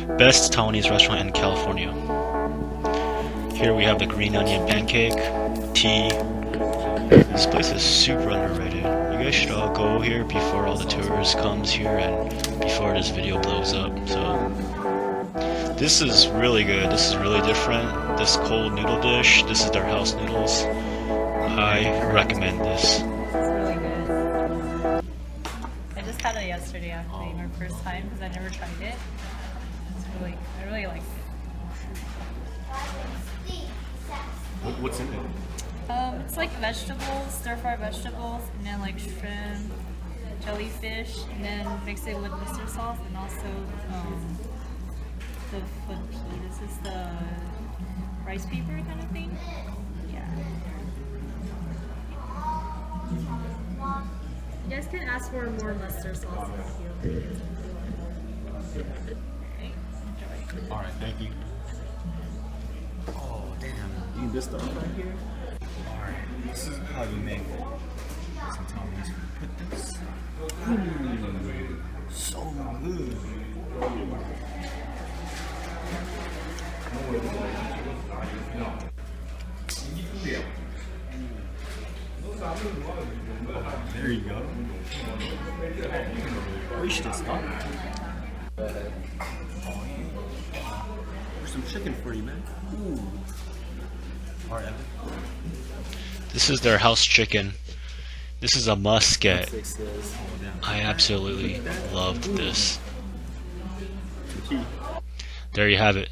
Best Taiwanese restaurant in California. Here we have the green onion pancake, tea. This place is super underrated. You guys should all go here before all the tourists comes here and before this video blows up. So this is really good. This is really different. This cold noodle dish. This is their house noodles. I recommend this. It's really good. I just had it yesterday actually, my first time because I never tried it. I really like it. What's in it? It's like vegetables, stir-fried vegetables, and then like shrimp, jellyfish, and then mix it with mustard sauce, and also the foot pea. This is the rice paper kind of thing. Yeah. You guys can ask for more mustard sauce if you want. Enjoy. Alright, thank you. Oh, damn. You need this stuff right here? Alright, this is how you make some Taiwanese food. Put this. So good. There you go. Delicious, huh? There's some chicken for you, man. Ooh. Alright, Evan. This is their house chicken. This is a must get. I absolutely loved this. There you have it.